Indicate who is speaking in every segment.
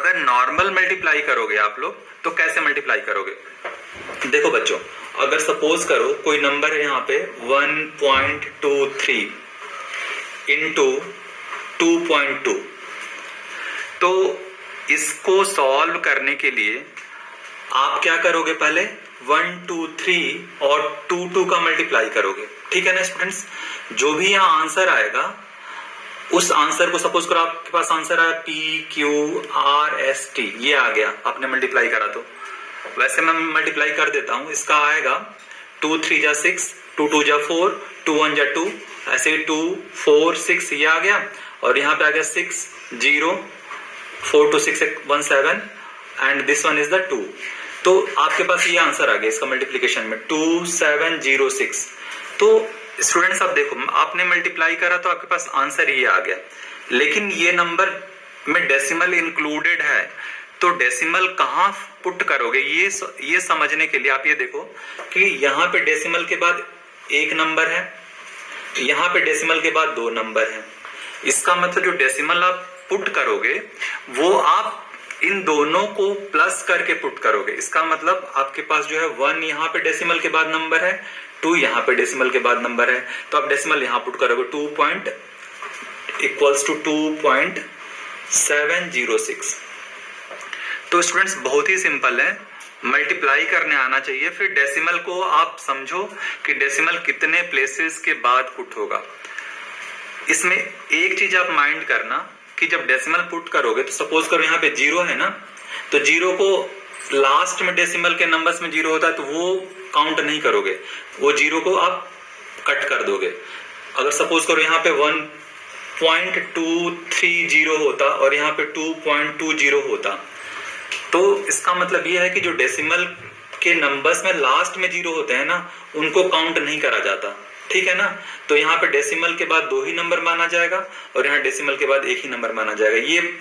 Speaker 1: अगर normal multiply करोगे आप लोग तो कैसे मल्टीप्लाई करोगे? देखो बच्चों, अगर सपोज करो कोई नंबर है यहाँ पे 1.23 इंटू 2.2, तो इसको सॉल्व करने के लिए आप क्या करोगे? पहले 1 2 3 और 2 2 का मल्टीप्लाई करोगे, ठीक है ना स्टूडेंट्स। जो भी यहाँ आंसर आएगा उस आंसर को, सपोज करो आपके पास आंसर आया PQRST, ये आ गया, आपने मल्टीप्लाई करा। तो वैसे मैं मल्टीप्लाई कर देता हूं, इसका आएगा 2 3 जा 6, 2 2 जा 4, 2 1 जा 2, ऐसे 2 4 6 ये आ गया, और यहाँ पे आ गया 6 0 4 2 6 1 7 and this one is the 2। तो आपके पास ये आंसर आ गया इसका मल्टीप्लीकेशन में 2706। तो स्टूडेंट्स आप देखो, आपने मल्टीप्लाई करा तो आपके पास आंसर ये आ गया, लेकिन ये नंबर में डेसिमल इंक्लूडेड है, तो डेसिमल कहाँ पुट करोगे ये समझने के लिए आप ये देखो कि यहाँ पे डेसिमल के बाद एक नंबर है, यहाँ पे डेसिमल के बाद दो नंबर है। इसका मतलब जो डेसिमल आप पुट करोगे वो आप इन दोनों को प्लस करके पुट करोगे। इसका मतलब आपके पास जो है 1 यहाँ पे डेसिमल के बाद नंबर है, 2 यहाँ पे डेसिमल के बाद नंबर है, तो आप डेसिमल यहाँ पुट करोगे 2.706। तो स्टूडेंट्स बहुत ही सिंपल है, मल्टीप्लाई करने आना चाहिए। फिर डेसिमल को आप समझो कि डेसिमल कितने प्लेसेस के बाद पुट होगा। इसमें एक चीज आप माइंड करना कि जब डेसिमल पुट करोगे तो सपोज करो यहाँ पे 0 है ना, तो 0 को लास्ट में डेसिमल के नंबर्स में 0 होता है तो वो काउंट नहीं करोगे, वो 0 को आप कट कर दोगे। अगर सपोज करो यहाँ पे 1.230 होता और यहाँ पे 2.20 होता, तो इसका मतलब ये है कि जो डेसिमल के नंबर्स में लास्ट में 0 होते हैं ना, उनको काउंट नहीं करा जाता, ठीक है ना। तो यहाँ पे डेसिमल के बाद 2 ही नंबर माना जाएगा और यहाँ डेसिमल के बाद 1 ही नंबर माना जाएगा।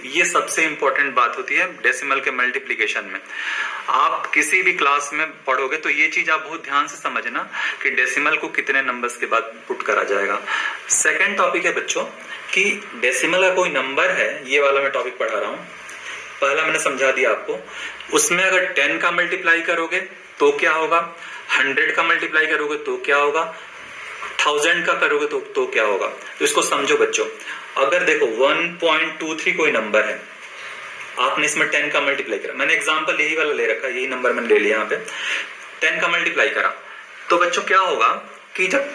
Speaker 1: ये सबसे इंपॉर्टेंट बात होती है डेसिमल के मल्टीप्लिकेशन में। आप किसी भी क्लास में पढ़ोगे तो ये चीज आप बहुत ध्यान से समझना कि डेसिमल को कितने नंबर्स के बाद पुट करा जाएगा। सेकेंड टॉपिक है बच्चों कि डेसिमल का कोई नंबर है, ये वाला मैं टॉपिक पढ़ा रहा हूँ। पहला मैंने समझा दिया आपको, उसमें अगर 10 का मल्टीप्लाई करोगे तो क्या होगा, 100 का मल्टीप्लाई करोगे तो क्या होगा, 1000 का करोगे तो क्या होगा। तो इसको समझो बच्चों। अगर देखो 1.23 कोई नंबर है, आपने इसमें 10 का मल्टीप्लाई करा, मैंने एग्जांपल यही वाला ले रखा, यही नंबर मैंने ले लिया यहाँ पे, 10 का मल्टीप्लाई करा, तो बच्चों क्या होगा कि जब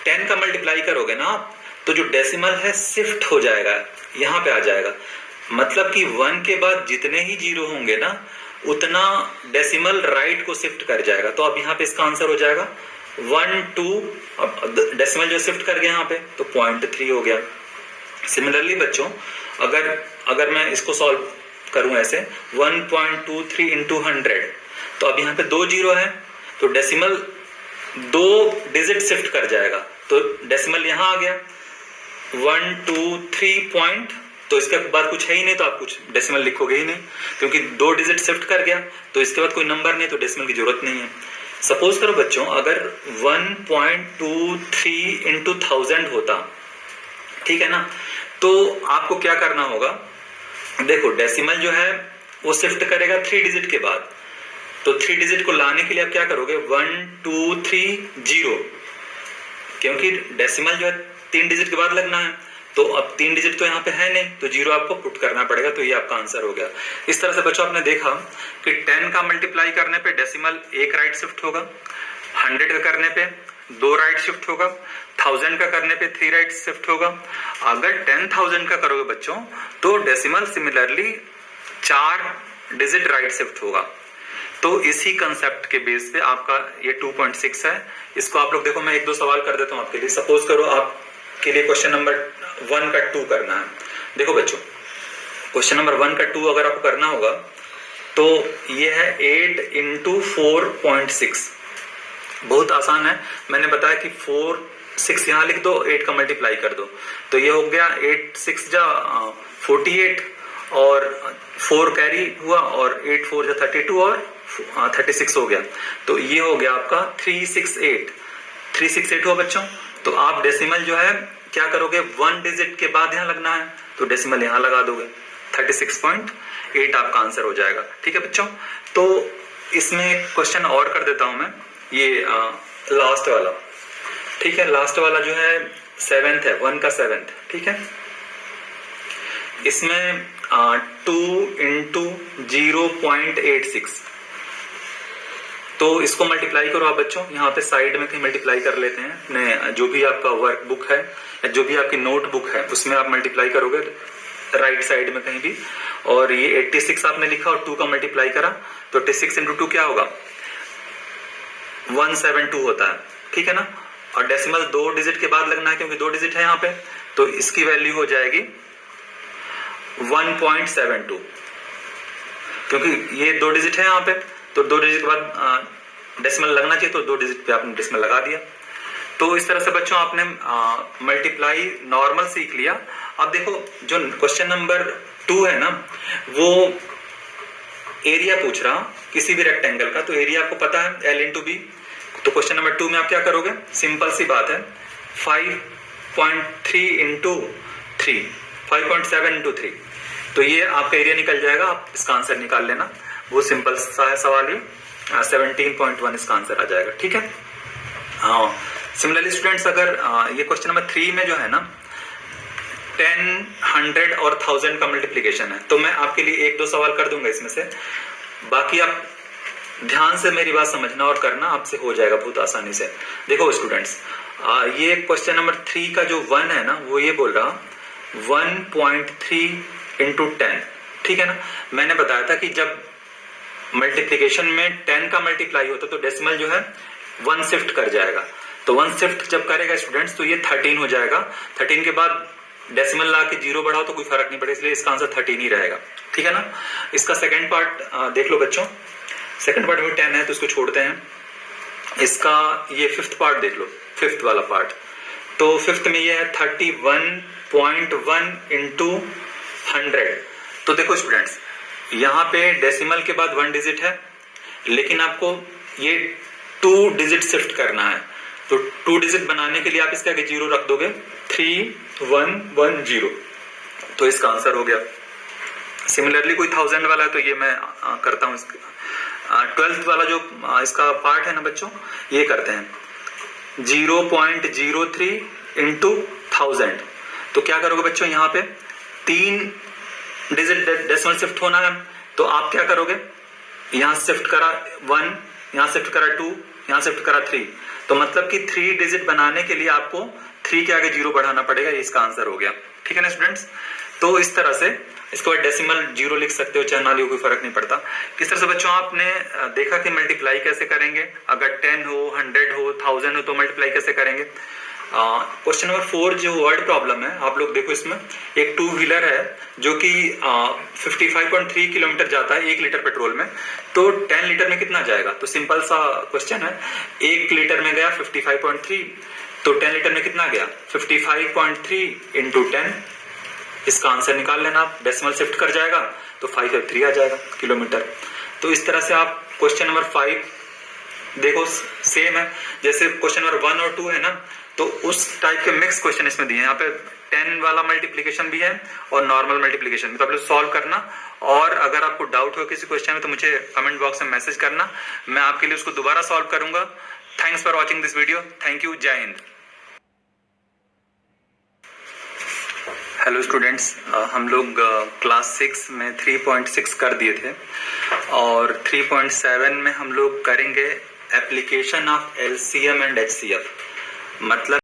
Speaker 1: 10 का मल्टीप्लाई करोगे ना आप, तो जो डेसिमल है शिफ्ट हो जाएगा, यहाँ पे आ जाएगा। मतलब कि 1 के बाद जितने ही 0 होंगे ना, उतना डेसिमल राइट को शिफ्ट कर जाएगा। तो अब यहाँ पे इसका आंसर हो जाएगा 1 2, अब डेसिमल जो शिफ्ट कर गया यहाँ पे तो 0.3 हो गया। सिमिलरली बच्चों अगर मैं इसको सॉल्व करूं ऐसे 1.23 इंटू 100, तो अब यहाँ पे 2 0 है, तो डेसिमल 2 डिजिट शिफ्ट कर जाएगा, तो डेसिमल यहाँ आ गया 1 2 3 पॉइंट, तो इसके बाद कुछ है ही नहीं, तो आप कुछ डेसिमल लिखोगे ही नहीं, क्योंकि 2 डिजिट शिफ्ट कर गया, तो इसके बाद कोई नंबर नहीं, तो डेसिमल की जरूरत नहीं है। सपोज करो बच्चों अगर 1.23 इंटू 1000 होता, ठीक है ना, तो आपको क्या करना होगा, देखो डेसिमल जो है वो शिफ्ट करेगा 3 डिजिट के बाद, तो 3 डिजिट को लाने के लिए आप क्या करोगे 1230, क्योंकि डेसिमल जो है 3 डिजिट के बाद लगना है, तो अब 3 डिजिट तो यहाँ पे है नहीं, तो 0 आपको पुट करना पड़ेगा, तो ये आपका आंसर हो गया। इस तरह से बच्चों आपने देखा कि 10 का मल्टीप्लाई करने पे डेसिमल 1 राइट शिफ्ट होगा, 100 का करने पे 2 राइट शिफ्ट होगा, 1000 का करने पे 3 राइट शिफ्ट होगा। अगर 10,000 का करोगे बच्चों तो decimal similarly 4 digit right shift होगा। तो इसी कंसेप्ट के बेस पे आपका ये 2.6 है। इसको आप लोग देखो, मैं 1-2 सवाल कर देता हूं आपके लिए। सपोज करो आपके लिए क्वेश्चन नंबर 1 का 2 करना है। देखो बच्चों क्वेश्चन नंबर 1 का 2 अगर आपको करना होगा तो ये है 8 इंटू 4.6। बहुत आसान है, मैंने बताया कि 6 यहाँ लिख दो, 8 का मल्टीप्लाई कर दो, तो ये हो गया 8 6 जा 48 और 4 कैरी हुआ और 8 4 जा 32 और 36 हो गया, तो ये हो गया आपका 368 हुआ बच्चों। तो आप डेसिमल जो है क्या करोगे, 1 डिजिट के बाद यहाँ लगना है, तो डेसिमल यहाँ लगा दोगे 36.8 आपका आंसर हो जाएगा। ठीक है बच्चों, तो इसमें क्वेश्चन और कर देता हूं मैं, ये लास्ट वाला। ठीक है, लास्ट वाला जो है 7th है, 1 का 7th। ठीक है, इसमें 2 × 0.86, तो इसको मल्टीप्लाई करो आप बच्चों। यहाँ पे साइड में कहीं मल्टीप्लाई कर लेते हैं अपने, जो भी आपका वर्कबुक है या जो भी आपकी नोटबुक है उसमें आप मल्टीप्लाई करोगे राइट साइड में कहीं भी। और ये 86 आपने लिखा और 2 का मल्टीप्लाई करा, तो 86 × 2 क्या होगा, 172 होता है। ठीक है ना, और डेसिमल 2 डिजिट के बाद लगना है क्योंकि 2 डिजिट है यहाँ पे, तो इसकी वैल्यू हो जाएगी 1.72, क्योंकि ये 2 डिजिट है यहाँ पे, तो 2 डिजिट के बाद डेसिमल लगना चाहिए, तो 2 डिजिट पे आपने डेसिमल लगा दिया। तो इस तरह से बच्चों आपने मल्टीप्लाई नॉर्मल सीख लिया। अब देखो जो क्वेश्चन नंबर 2 है ना, वो एरिया पूछ रहा किसी भी रेक्टेंगल का, तो एरिया आपको पता है L × B। तो क्वेश्चन नंबर 2 में आप क्या करोगे, सिंपल सी बात है, 5.3 × 3, 5.7 × 3, तो ये आपका एरिया निकल जाएगा। आप इसका आंसर निकाल लेना, वो सिंपल सा है सवाल ही, 17.1 इसका आंसर आ जाएगा। ठीक है, हाँ। सिमिलरली स्टूडेंट्स, अगर ये क्वेश्चन नंबर 3 में जो है ना 10, 100 और 1000 का मल्टीप्लीकेशन है, तो मैं आपके लिए 1-2 सवाल कर दूंगा इसमें से, बाकी आप ध्यान से मेरी बात समझना और करना, आपसे हो जाएगा बहुत आसानी से। देखो स्टूडेंट्स, ये क्वेश्चन नंबर 3 का जो 1 है ना, वो ये बोल रहा 1.3 × 10। ठीक है ना, मैंने बताया था कि जब मल्टीप्लीकेशन में 10 का मल्टीप्लाई होता तो डेसिमल जो है 1 शिफ्ट कर जाएगा, तो 1 शिफ्ट जब करेगा स्टूडेंट्स तो ये 13 हो जाएगा। 13 के बाद डेसिमल ला के 0 बढ़ाओ तो कोई फर्क नहीं पड़ेगा, इसलिए इसका आंसर 13 ही रहेगा। ठीक है ना, इसका सेकंड पार्ट देख लो बच्चों, सेकंड पार्ट में 10 है तो इसको छोड़ते हैं। इसका ये 5th पार्ट देख लो, 5th वाला पार्ट, तो 5th में ये है 31.1 × 100। तो देखो स्टूडेंट्स, यहाँ पे डेसिमल के बाद 1 डिजिट है, लेकिन आपको ये 2 डिजिट शिफ्ट करना है, तो 2 डिजिट बनाने के लिए आप इसके आगे 0 रख दोगे, 3110, तो इसका आंसर हो गया। सिमिलरली कोई 1000 वाला है तो ये मैं करता हूँ। 12th वाला जो इसका पार्ट है ना बच्चों, ये करते हैं 0.03 × 1000। तो क्या करोगे बच्चों, यहाँ पे 3 डिजिट डेसिमल शिफ्ट होना है, तो आप क्या करोगे, यहां शिफ्ट करा 1, यहां शिफ्ट करा 2, यहां शिफ्ट करा 3, तो मतलब कि 3 डिजिट बनाने के लिए आपको 3 के आगे 0 बढ़ाना पड़ेगा, ये इसका आंसर हो गया। ठीक है ना स्टूडेंट्स, तो इस तरह से इसके बाद डेसिमल 0 लिख सकते हो, चाहे ना लिखो, कोई फर्क नहीं पड़ता। किस तरह से बच्चों आपने देखा कि मल्टीप्लाई कैसे करेंगे, अगर 10 हो, 100 हो, 1000 हो तो मल्टीप्लाई कैसे करेंगे। क्वेश्चन नंबर 4 जो वर्ड प्रॉब्लम है, आप लोग देखो, इसमें एक 2 व्हीलर है जो कि 55.3 किलोमीटर जाता है 1 लीटर पेट्रोल में, तो 10 लीटर में कितना जाएगा। तो सिंपल सा क्वेश्चन है, 1 लीटर में गया 55.3, तो 10 लीटर में कितना गया 55.3 × 10, इसका आंसर निकाल लेना आप, डेसिमल शिफ्ट कर जाएगा तो 553 आ जाएगा किलोमीटर। तो इस तरह से आप क्वेश्चन नंबर 5 देखो, सेम है जैसे क्वेश्चन नंबर 1 और 2 है ना, तो उस टाइप के मिक्स क्वेश्चन इसमें दिए हैं। यहाँ पे 10 वाला मल्टीप्लिकेशन भी है और नॉर्मल मल्टीप्लिकेशन भी, तो आप लोग सॉल्व करना। और अगर आपको डाउट हो किसी क्वेश्चन में तो मुझे कमेंट बॉक्स में मैसेज करना, मैं आपके लिए उसको दोबारा सॉल्व करूंगा। Thanks for watching this video, thank you, जय हिंद। हेलो स्टूडेंट्स, हम लोग क्लास 6 में 3.6 कर दिए थे और 3.7 में हम लोग करेंगे application of LCM and HCF। मतलब